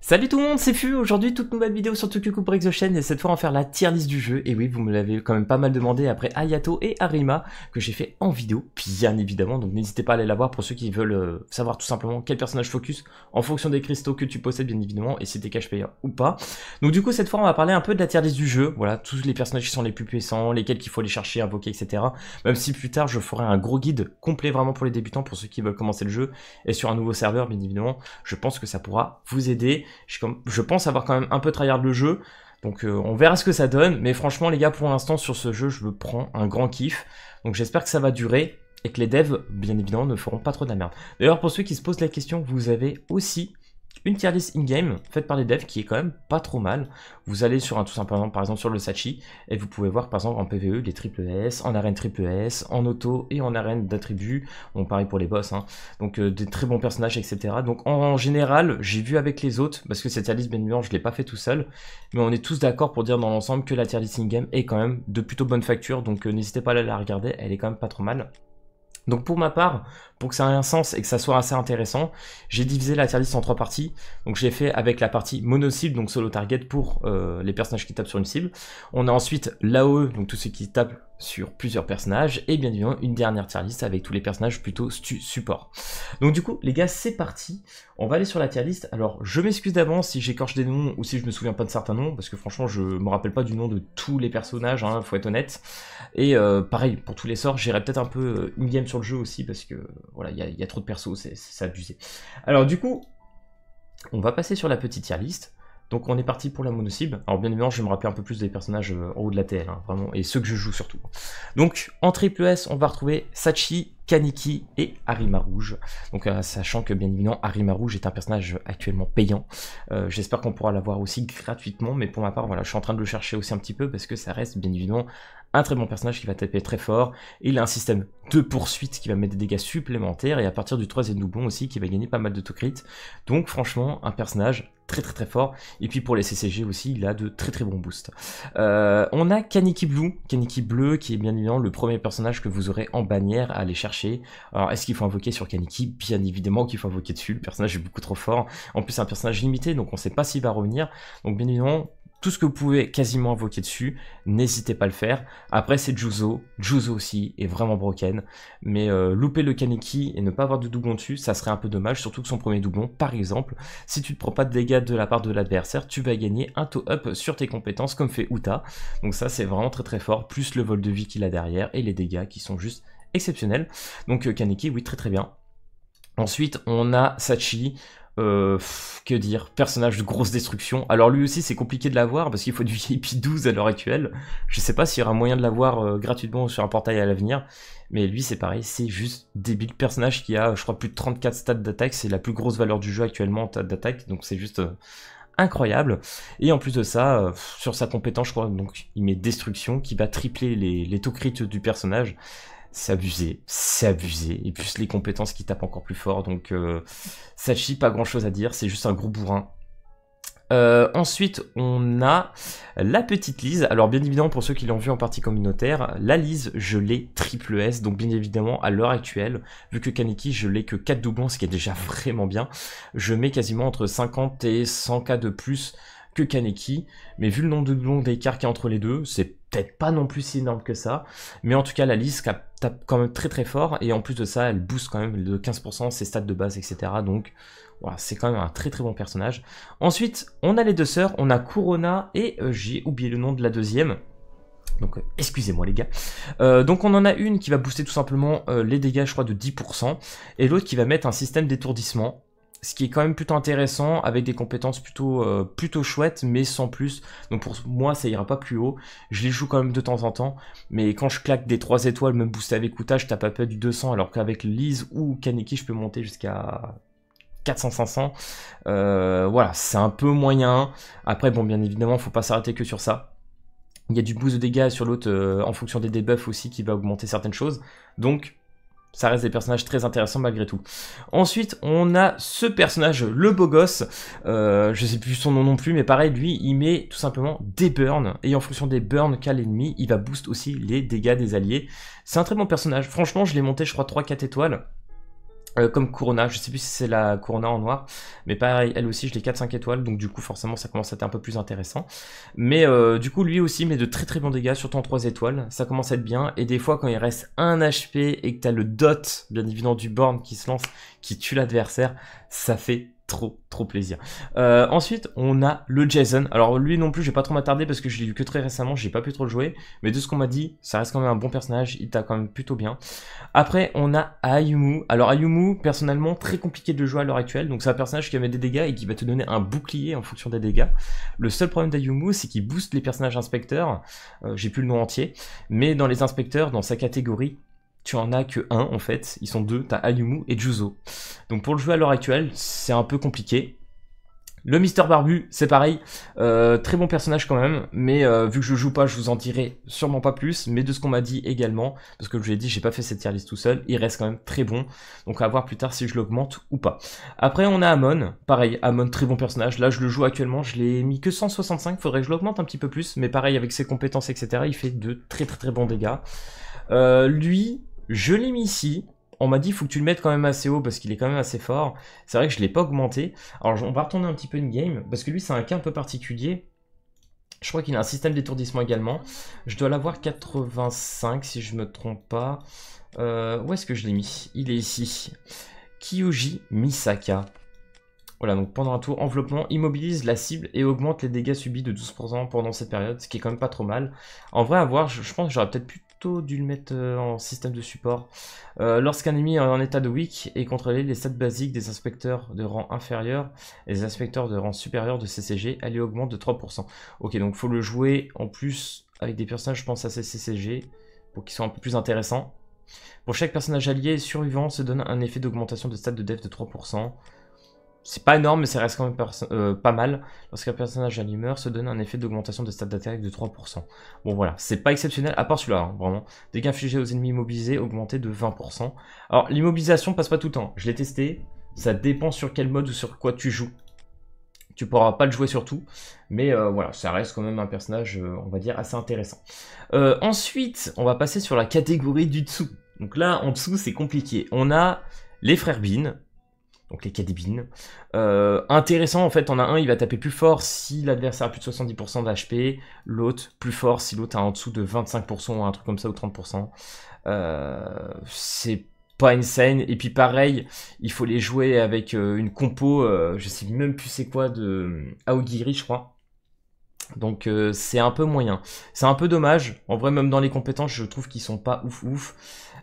Salut tout le monde, c'est Fu. Aujourd'hui, toute nouvelle vidéo sur Tokyo Ghoul Break the Chain et cette fois on va faire la tier list du jeu. Et oui, vous me l'avez quand même pas mal demandé après Hayato et Arima que j'ai fait en vidéo, bien évidemment. Donc n'hésitez pas à aller la voir pour ceux qui veulent savoir tout simplement quel personnage focus en fonction des cristaux que tu possèdes, bien évidemment, et si t'es cash player ou pas. Donc du coup, cette fois on va parler un peu de la tier list du jeu. Voilà, tous les personnages qui sont les plus puissants, lesquels qu'il faut aller chercher, invoquer, etc. Même si plus tard je ferai un gros guide complet vraiment pour les débutants, pour ceux qui veulent commencer le jeu et sur un nouveau serveur, bien évidemment. Je pense que ça pourra vous aider. Je pense avoir quand même un peu tryhard le jeu, donc on verra ce que ça donne, mais franchement les gars, pour l'instant sur ce jeu je me prends un grand kiff, donc j'espère que ça va durer et que les devs bien évidemment ne feront pas trop de la merde. D'ailleurs pour ceux qui se posent la question, vous avez aussi une tier list in-game faite par les devs qui est quand même pas trop mal. Vous allez sur un tout simplement par exemple sur le Sachi et vous pouvez voir par exemple en PvE les triple S, en arène triple S, en auto et en arène d'attributs. Bon pareil pour les boss, hein. Donc des très bons personnages, etc. Donc en général j'ai vu avec les autres, parce que cette tier list bien évidemment je l'ai pas fait tout seul, mais on est tous d'accord pour dire dans l'ensemble que la tier list in-game est quand même de plutôt bonne facture, donc n'hésitez pas à aller la regarder, elle est quand même pas trop mal. Donc pour ma part, pour que ça ait un sens et que ça soit assez intéressant, j'ai divisé la tier list en 3 parties. Donc j'ai fait avec la partie mono-cible, donc solo target pour les personnages qui tapent sur une cible. On a ensuite l'AOE, donc tous ceux qui tapent sur plusieurs personnages. Et bien évidemment une dernière tier list avec tous les personnages plutôt support. Donc du coup les gars, c'est parti. On va aller sur la tier list. Alors je m'excuse d'avance si j'écorche des noms ou si je me souviens pas de certains noms, parce que franchement je me rappelle pas du nom de tous les personnages, hein, faut être honnête. Et pareil pour tous les sorts, j'irai peut-être un peu in-game sur le jeu aussi, parce que voilà, il y a trop de persos, c'est abusé. Alors du coup, on va passer sur la petite tier list. Donc on est parti pour la mono-cible. Alors bien évidemment, je vais me rappeler un peu plus des personnages en haut de la TL, hein, vraiment, et ceux que je joue surtout. Donc en triple S, on va retrouver Sachi, Kaneki et Arima Rouge. Donc sachant que bien évidemment Arima Rouge est un personnage actuellement payant. J'espère qu'on pourra l'avoir aussi gratuitement, mais pour ma part voilà, je suis en train de le chercher aussi un petit peu parce que ça reste bien évidemment un très bon personnage qui va taper très fort. Il a un système de poursuite qui va mettre des dégâts supplémentaires et à partir du 3e doublon aussi qui va gagner pas mal de crit. Donc franchement un personnage très fort. Et puis pour les CCG aussi, il a de très bons boosts. On a Kaneki Blue, Kaneki Bleu, qui est bien évidemment le premier personnage que vous aurez en bannière à aller chercher. Alors est-ce qu'il faut invoquer sur Kaneki? Bien évidemment qu'il faut invoquer dessus, le personnage est beaucoup trop fort. En plus c'est un personnage limité, donc on ne sait pas s'il va revenir. Donc bien évidemment, tout ce que vous pouvez quasiment invoquer dessus, n'hésitez pas à le faire. Après c'est Juzo aussi est vraiment broken, mais louper le Kaneki et ne pas avoir de doublon dessus, ça serait un peu dommage, surtout que son premier doublon, par exemple, si tu ne prends pas de dégâts de la part de l'adversaire, tu vas gagner un toe-up sur tes compétences comme fait Uta. Donc ça c'est vraiment très fort, plus le vol de vie qu'il a derrière et les dégâts qui sont juste exceptionnels. Donc Kaneki, oui, très bien. Ensuite on a Sachi. Que dire, personnage de grosse destruction. Alors lui aussi c'est compliqué de l'avoir parce qu'il faut du VIP 12 à l'heure actuelle. Je sais pas s'il y aura moyen de l'avoir gratuitement sur un portail à l'avenir, mais lui c'est pareil, c'est juste débile. Personnage qui a je crois plus de 34 stats d'attaque, c'est la plus grosse valeur du jeu actuellement en stats d'attaque, donc c'est juste incroyable. Et en plus de ça, sur sa compétence je crois, donc il met destruction qui va tripler les taux crit du personnage. C'est abusé, et plus les compétences qui tapent encore plus fort, donc Sachi, pas grand chose à dire, c'est juste un gros bourrin. Ensuite, on a la petite Lise. Alors bien évidemment, pour ceux qui l'ont vu en partie communautaire, la Lise, je l'ai triple S, donc bien évidemment, à l'heure actuelle, vu que Kaneki, je l'ai que 4 doublons, ce qui est déjà vraiment bien, je mets quasiment entre 50 et 100k de plus que Kaneki, mais vu le nombre de doublons d'écart qu'il y a entre les deux, c'est peut-être pas non plus si énorme que ça, mais en tout cas la liste tape quand même très fort, et en plus de ça elle booste quand même de 15% ses stats de base, etc. Donc voilà, c'est quand même un très bon personnage. Ensuite on a les deux sœurs, on a Kurona et j'ai oublié le nom de la deuxième. Donc excusez-moi les gars. Donc on en a une qui va booster tout simplement les dégâts je crois de 10%, et l'autre qui va mettre un système d'étourdissement. Ce qui est quand même plutôt intéressant, avec des compétences plutôt chouettes, mais sans plus. Donc pour moi, ça ira pas plus haut. Je les joue quand même de temps en temps, mais quand je claque des 3 étoiles, même boosté avec Uta, je tape à peu du 200, alors qu'avec Lise ou Kaneki, je peux monter jusqu'à 400-500. Voilà, c'est un peu moyen. Après, bon, bien évidemment, faut pas s'arrêter que sur ça. Il y a du boost de dégâts sur l'autre en fonction des debuffs aussi qui va augmenter certaines choses. Donc ça reste des personnages très intéressants malgré tout. Ensuite, on a ce personnage, le beau gosse. Je sais plus son nom non plus, mais pareil, lui, il met tout simplement des burns. Et en fonction des burns qu'a l'ennemi, il va boost aussi les dégâts des alliés. C'est un très bon personnage. Franchement, je l'ai monté, je crois, 3-4 étoiles. Comme Corona, je sais plus si c'est la Corona en noir, mais pareil, elle aussi je l'ai 4-5 étoiles, donc du coup forcément ça commence à être un peu plus intéressant. Mais du coup lui aussi met de très très bons dégâts, surtout en 3 étoiles, ça commence à être bien, et des fois quand il reste 1 HP et que t'as le dot, bien évidemment du Born qui se lance, qui tue l'adversaire, ça fait trop plaisir. Ensuite on a le Jason. Alors lui non plus j'ai pas trop m'attarder parce que je l'ai vu que très récemment, j'ai pas pu trop le jouer, mais de ce qu'on m'a dit ça reste quand même un bon personnage, il t'a quand même plutôt bien. Après on a Ayumu. Alors Ayumu personnellement très compliqué de le jouer à l'heure actuelle, donc c'est un personnage qui met des dégâts et qui va te donner un bouclier en fonction des dégâts. Le seul problème d'Ayumu c'est qu'il booste les personnages inspecteurs, j'ai plus le nom entier, mais dans les inspecteurs, dans sa catégorie, tu en as que un en fait, ils sont deux, t'as Ayumu et Juzo. Donc pour le jouer à l'heure actuelle, c'est un peu compliqué. Le Mister Barbu, c'est pareil, très bon personnage quand même, mais vu que je joue pas, je vous en dirai sûrement pas plus, mais de ce qu'on m'a dit également, parce que je vous l'ai dit, j'ai pas fait cette tier list tout seul, il reste quand même très bon, donc à voir plus tard si je l'augmente ou pas. Après on a Amon, pareil, Amon très bon personnage, là je le joue actuellement, je l'ai mis que 165, faudrait que je l'augmente un petit peu plus, mais pareil avec ses compétences etc, il fait de très bons dégâts. Lui, je l'ai mis ici. On m'a dit il faut que tu le mettes quand même assez haut parce qu'il est quand même assez fort. C'est vrai que je ne l'ai pas augmenté. Alors on va retourner un petit peu une game parce que lui c'est un cas un peu particulier. Je crois qu'il a un système d'étourdissement également. Je dois l'avoir 85 si je me trompe pas. Où est-ce que je l'ai mis? Il est ici. Kyoji Misaka. Voilà, donc pendant un tour, enveloppement immobilise la cible et augmente les dégâts subis de 12% pendant cette période, ce qui est quand même pas trop mal. En vrai, à voir, je pense que j'aurais peut-être plutôt dû le mettre en système de support. Lorsqu'un ennemi est en état de weak et contrôler les stats basiques des inspecteurs de rang inférieur et des inspecteurs de rang supérieur de CCG, elle lui augmente de 3%. Ok, donc faut le jouer en plus avec des personnages, je pense, à ces CCG, pour qu'ils soient un peu plus intéressants. Pour chaque personnage allié survivant, se donne un effet d'augmentation de stats de def de 3%. C'est pas énorme, mais ça reste quand même pas mal. Lorsqu'un personnage allié meurt, se donne un effet d'augmentation de stats d'attaque de 3%. Bon voilà, c'est pas exceptionnel, à part celui-là, hein, vraiment. Dégâts infligés aux ennemis immobilisés augmentés de 20%. Alors l'immobilisation passe pas tout le temps, je l'ai testé. Ça dépend sur quel mode ou sur quoi tu joues. Tu pourras pas le jouer sur tout, mais voilà, ça reste quand même un personnage, on va dire, assez intéressant. Ensuite, on va passer sur la catégorie du dessous. Donc là, en dessous, c'est compliqué. On a les frères Bean. Donc les Cadibines. Intéressant, en fait, on a un, il va taper plus fort si l'adversaire a plus de 70% d'HP, l'autre plus fort si l'autre a en dessous de 25% ou un truc comme ça, ou 30%. C'est pas insane, et puis pareil, il faut les jouer avec une compo, je sais même plus c'est quoi, de Aogiri, je crois. Donc c'est un peu moyen. C'est un peu dommage, en vrai, même dans les compétences, je trouve qu'ils sont pas ouf.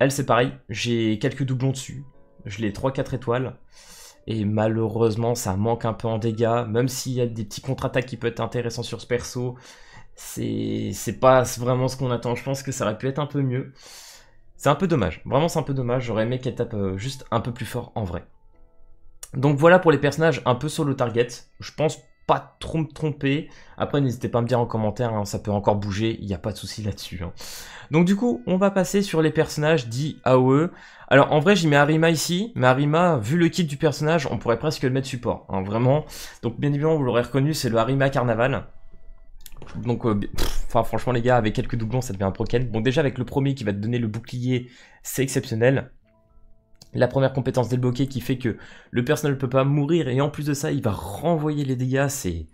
Elle, c'est pareil, j'ai quelques doublons dessus. Je l'ai 3-4 étoiles. Et malheureusement, ça manque un peu en dégâts. Même s'il y a des petits contre-attaques qui peuvent être intéressants sur ce perso, c'est pas vraiment ce qu'on attend. Je pense que ça aurait pu être un peu mieux. C'est un peu dommage. Vraiment, c'est un peu dommage. J'aurais aimé qu'elle tape juste un peu plus fort en vrai. Donc voilà pour les personnages un peu solo target. Je pense pas trop me tromper. Après, n'hésitez pas à me dire en commentaire, hein, ça peut encore bouger, il n'y a pas de souci là-dessus. Hein. Donc du coup, on va passer sur les personnages dits AOE. Alors en vrai, j'y mets Arima ici, mais Arima, vu le kit du personnage, on pourrait presque le mettre support, hein, vraiment. Donc bien évidemment, vous l'aurez reconnu, c'est le Arima Carnaval. Donc, franchement les gars, avec quelques doublons, ça devient un proken. Bon, déjà avec le premier qui va te donner le bouclier, c'est exceptionnel. La première compétence débloquée qui fait que le personnage ne peut pas mourir et en plus de ça, il va renvoyer les dégâts, c'est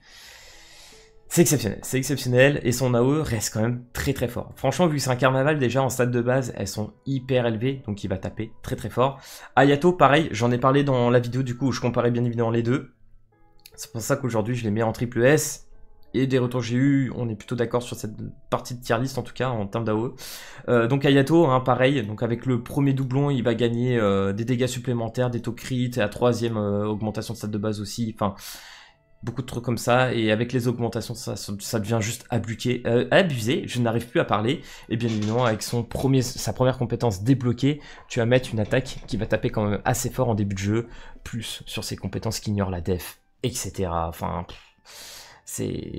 exceptionnel, et son AOE reste quand même très fort. Franchement, vu que c'est un carnaval, déjà en stade de base, elles sont hyper élevées, donc il va taper très fort. Ayato, pareil, j'en ai parlé dans la vidéo, du coup, où je comparais bien évidemment les deux. C'est pour ça qu'aujourd'hui, je les mets en triple S. Et des retours que j'ai eu, on est plutôt d'accord sur cette partie de tier list en tout cas en termes d'AOE. Donc Ayato, hein, pareil, donc avec le premier doublon, il va gagner des dégâts supplémentaires, des taux crit, et la troisième augmentation de stade de base aussi, enfin beaucoup de trucs comme ça, et avec les augmentations ça devient juste abusé, je n'arrive plus à parler, et bien évidemment avec sa première compétence débloquée, tu vas mettre une attaque qui va taper quand même assez fort en début de jeu, plus sur ses compétences qui ignorent la def, etc. Enfin...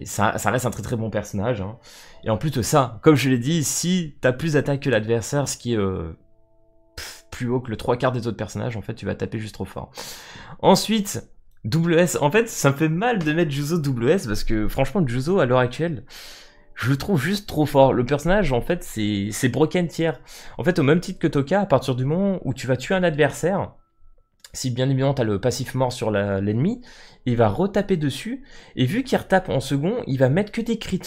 ça reste un très bon personnage, hein. Et en plus de ça, comme je l'ai dit, si t'as plus d'attaque que l'adversaire, ce qui est plus haut que le 3/4 des autres personnages, en fait tu vas taper juste trop fort. Ensuite, WS, en fait ça me fait mal de mettre Juzo WS, parce que franchement Juzo à l'heure actuelle, je le trouve juste trop fort. Le personnage en fait c'est broken tier. En fait au même titre que Toka, à partir du moment où tu vas tuer un adversaire, Si bien évidemment tu as le passif mort sur l'ennemi, il va retaper dessus, et vu qu'il retape en second, il va mettre que des crits.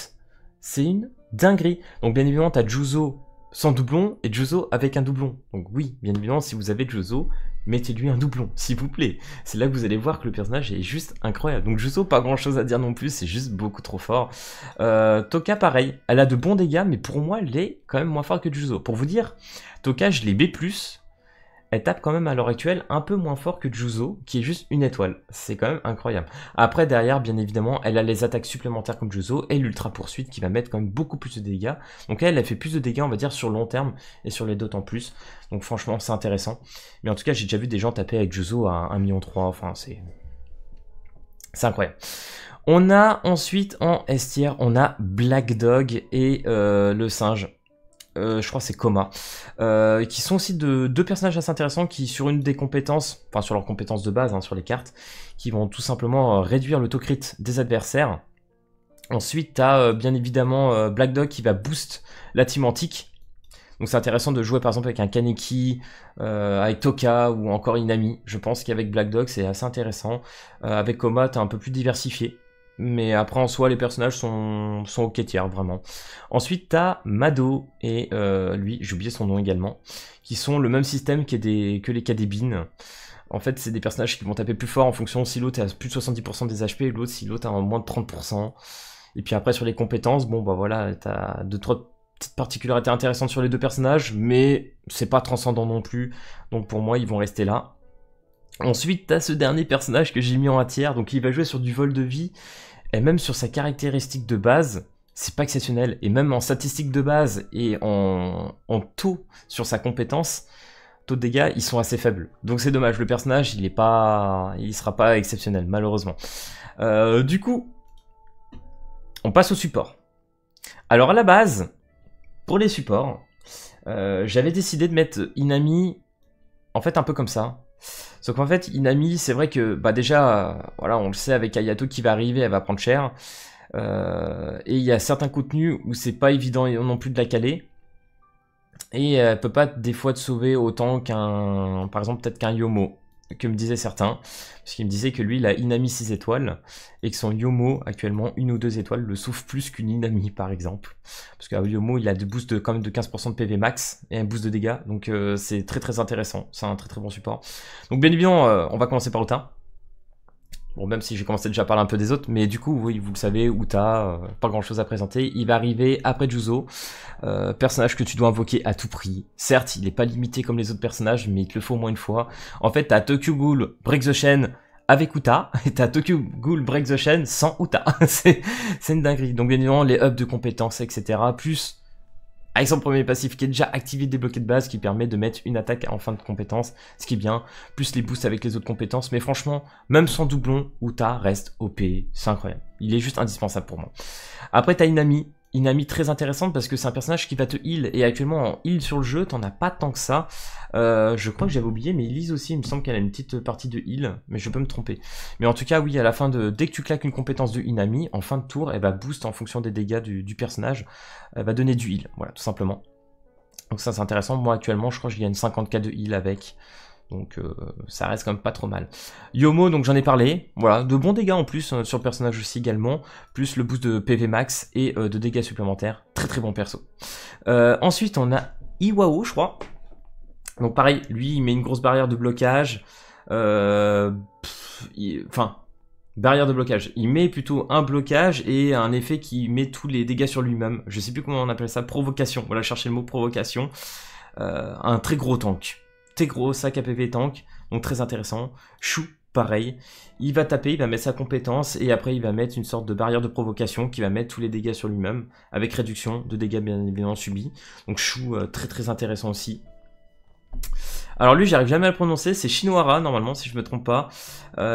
C'est une dinguerie. Donc bien évidemment tu as Juzo sans doublon et Juzo avec un doublon. Donc oui, bien évidemment si vous avez Juzo, mettez-lui un doublon, s'il vous plaît. C'est là que vous allez voir que le personnage est juste incroyable. Donc Juzo, pas grand chose à dire non plus, c'est juste beaucoup trop fort. Toka pareil, elle a de bons dégâts, mais pour moi elle est quand même moins forte que Juzo. Pour vous dire, Toka je l'ai B+, elle tape quand même à l'heure actuelle un peu moins fort que Juzo, qui est juste une étoile. C'est quand même incroyable. Après, derrière, bien évidemment, elle a les attaques supplémentaires comme Juzo et l'ultra poursuite qui va mettre quand même beaucoup plus de dégâts. Donc elle fait plus de dégâts, on va dire, sur long terme et sur les dots en plus. Donc franchement, c'est intéressant. Mais en tout cas, j'ai déjà vu des gens taper avec Juzo à 1,3 million. Enfin, c'est incroyable. On a ensuite en S tier, on a Black Dog et le singe. Je crois que c'est Coma, qui sont aussi deux personnages assez intéressants qui sur une des compétences, enfin sur leurs compétences de base, hein, sur les cartes, qui vont tout simplement réduire le taux crit des adversaires. Ensuite, tu as bien évidemment Black Dog qui va boost la team antique. Donc c'est intéressant de jouer par exemple avec un Kaneki, avec Toka ou encore Inami. Je pense qu'avec Black Dog c'est assez intéressant. Avec Coma, tu es un peu plus diversifié. Mais après en soi les personnages sont ok tiers vraiment. Ensuite t'as Mado et lui, j'ai oublié son nom également, qui sont le même système que les Kadebin. En fait c'est des personnages qui vont taper plus fort en fonction si l'autre est à plus de 70% des HP et l'autre si l'autre a moins de 30%. Et puis après sur les compétences, bon bah voilà, t'as 2-3 petites particularités intéressantes sur les deux personnages, mais c'est pas transcendant non plus, donc pour moi ils vont rester là. Ensuite, t'as ce dernier personnage que j'ai mis en A tiers, donc il va jouer sur du vol de vie, et même sur sa caractéristique de base, c'est pas exceptionnel. Et même en statistique de base et en taux sur sa compétence, taux de dégâts, ils sont assez faibles. Donc c'est dommage, le personnage, il sera pas exceptionnel, malheureusement. Du coup, on passe au support. Alors à la base, pour les supports, j'avais décidé de mettre Inami, en fait un peu comme ça. Sauf qu'en fait, Inami, c'est vrai que bah déjà, voilà, on le sait avec Ayato qui va arriver, elle va prendre cher. Et il y a certains contenus où c'est pas évident non plus de la caler. Et elle peut pas des fois te sauver autant qu'un, par exemple peut-être qu'un Yomo, que me disaient certains. Parce qu'il me disait que lui, il a Inami 6 étoiles, et que son Yomo, actuellement, 1 ou 2 étoiles, le souffle plus qu'une Inami, par exemple. Parce qu'un Yomo, il a des boosts quand même de 15% de PV max, et un boost de dégâts, donc c'est très très intéressant, c'est un très très bon support. Donc bien évidemment, on va commencer par Uta. Bon, même si j'ai commencé déjà à parler un peu des autres, mais du coup, oui, vous le savez, Uta, pas grand chose à présenter. Il va arriver après Juzo, personnage que tu dois invoquer à tout prix. Certes, il n'est pas limité comme les autres personnages, mais il te le faut au moins une fois. En fait, t'as Tokyo Ghoul Break the Chain avec Uta, et t'as Tokyo Ghoul Break the Chain sans Uta. c'est une dinguerie. Donc bien évidemment, les ups de compétences, etc. Plus avec son premier passif qui est déjà activé débloqué de base, qui permet de mettre une attaque en fin de compétence, ce qui est bien, plus les boosts avec les autres compétences, mais franchement, même sans doublon, Uta reste OP, c'est incroyable, il est juste indispensable pour moi. Après t'as Inami très intéressante parce que c'est un personnage qui va te heal, et actuellement en heal sur le jeu, t'en as pas tant que ça. Je crois que j'avais oublié, mais Elise aussi, il me semble qu'elle a une petite partie de heal, mais je peux me tromper. Mais en tout cas, oui, à la fin dès que tu claques une compétence de Inami, en fin de tour, elle va boost en fonction des dégâts du personnage, elle va donner du heal, voilà, tout simplement. Donc ça c'est intéressant, moi actuellement je crois que je gagne 50k de heal avec, donc ça reste quand même pas trop mal. Yomo, donc j'en ai parlé, voilà, de bons dégâts en plus sur le personnage aussi également, plus le boost de PV max et de dégâts supplémentaires, très très bon perso. Ensuite on a Iwao, je crois. Donc pareil, lui il met une grosse barrière de blocage, barrière de blocage, il met plutôt un blocage et un effet qui met tous les dégâts sur lui-même, je sais plus comment on appelle ça, provocation, voilà, chercher le mot provocation. Un très gros tank, très gros sac à PV tank, donc très intéressant. Chou, pareil, il va taper, il va mettre sa compétence, et après il va mettre une sorte de barrière de provocation qui va mettre tous les dégâts sur lui-même, avec réduction de dégâts bien évidemment subis. Donc Chou, très très intéressant aussi. Alors lui j'arrive jamais à le prononcer, c'est Shinohara normalement si je me trompe pas.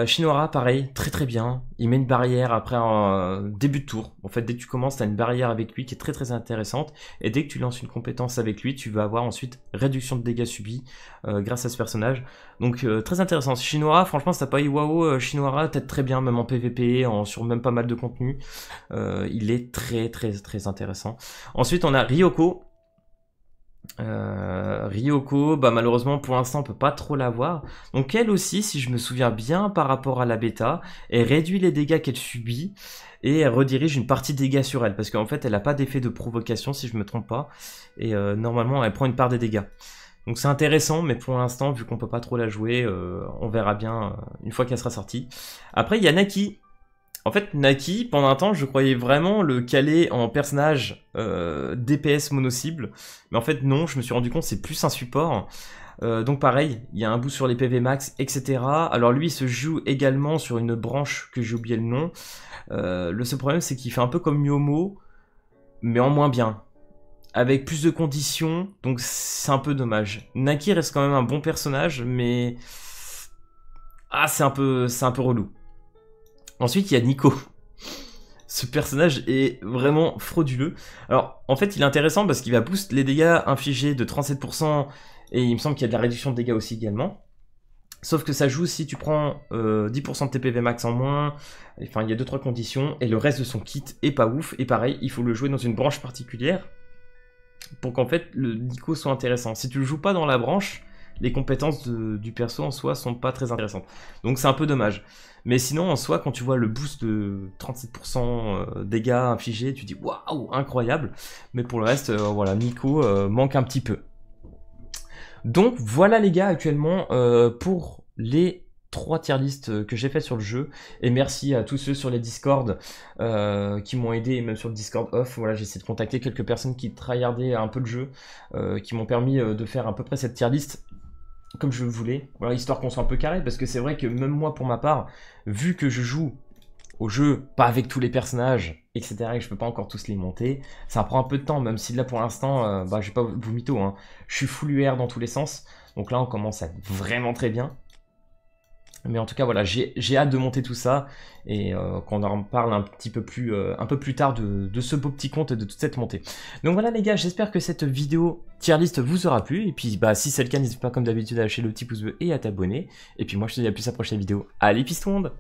Shinohara pareil, très très bien, il met une barrière après un début de tour. En fait dès que tu commences t'as une barrière avec lui qui est très très intéressante, et dès que tu lances une compétence avec lui tu vas avoir ensuite réduction de dégâts subis grâce à ce personnage. Donc très intéressant. Shinohara, franchement si t'as pas Iwao, Shinohara t'aide très bien même en PVP, sur même pas mal de contenu. Il est très très très intéressant. Ensuite on a Ryoko. Ryoko, bah malheureusement pour l'instant on peut pas trop la voir. Donc elle aussi, si je me souviens bien par rapport à la bêta, elle réduit les dégâts qu'elle subit et elle redirige une partie de dégâts sur elle, parce qu'en fait elle a pas d'effet de provocation si je me trompe pas, et normalement elle prend une part des dégâts. Donc c'est intéressant, mais pour l'instant vu qu'on peut pas trop la jouer, on verra bien une fois qu'elle sera sortie. Après il y a Naki. En fait, Naki, pendant un temps, je croyais vraiment le caler en personnage DPS mono-cible. Mais en fait, non, je me suis rendu compte c'est plus un support. Donc pareil, il y a un boost sur les PV max, etc. Alors lui, il se joue également sur une branche que j'ai oublié le nom. Le seul problème, c'est qu'il fait un peu comme Myomo, mais en moins bien. Avec plus de conditions, donc c'est un peu dommage. Naki reste quand même un bon personnage, mais... Ah, c'est un peu relou. Ensuite, il y a Nico. Ce personnage est vraiment frauduleux. Alors, en fait, il est intéressant parce qu'il va boost les dégâts infligés de 37%, et il me semble qu'il y a de la réduction de dégâts aussi également. Sauf que ça joue si tu prends 10% de TPV max en moins, enfin, il y a 2-3 conditions, et le reste de son kit est pas ouf, et pareil, il faut le jouer dans une branche particulière, pour qu'en fait, le Nico soit intéressant. Si tu le joues pas dans la branche, les compétences du perso en soi sont pas très intéressantes. Donc c'est un peu dommage. Mais sinon, en soi, quand tu vois le boost de 37% dégâts infligés, tu dis waouh, incroyable. Mais pour le reste, voilà, Nico manque un petit peu. Donc voilà les gars, actuellement, pour les 3 tier lists que j'ai fait sur le jeu. Et merci à tous ceux sur les Discord qui m'ont aidé, et même sur le Discord off. Voilà, j'ai essayé de contacter quelques personnes qui tryhardaient un peu le jeu, qui m'ont permis de faire à peu près cette tier list comme je le voulais, voilà, histoire qu'on soit un peu carré, parce que c'est vrai que même moi pour ma part, vu que je joue au jeu pas avec tous les personnages, etc., et que je peux pas encore tous les monter, ça prend un peu de temps, même si là pour l'instant, bah je vais pas vous mytho, hein, je suis full UR dans tous les sens, donc là on commence à être vraiment très bien. Mais en tout cas voilà, j'ai hâte de monter tout ça, et qu'on en parle un peu plus tard de ce beau petit compte et de toute cette montée. Donc voilà les gars, j'espère que cette vidéo tier list vous aura plu, et puis bah si c'est le cas, n'hésitez pas comme d'habitude à lâcher le petit pouce bleu et à t'abonner, et puis moi je te dis à plus à la prochaine vidéo. Allez, peace tout le monde.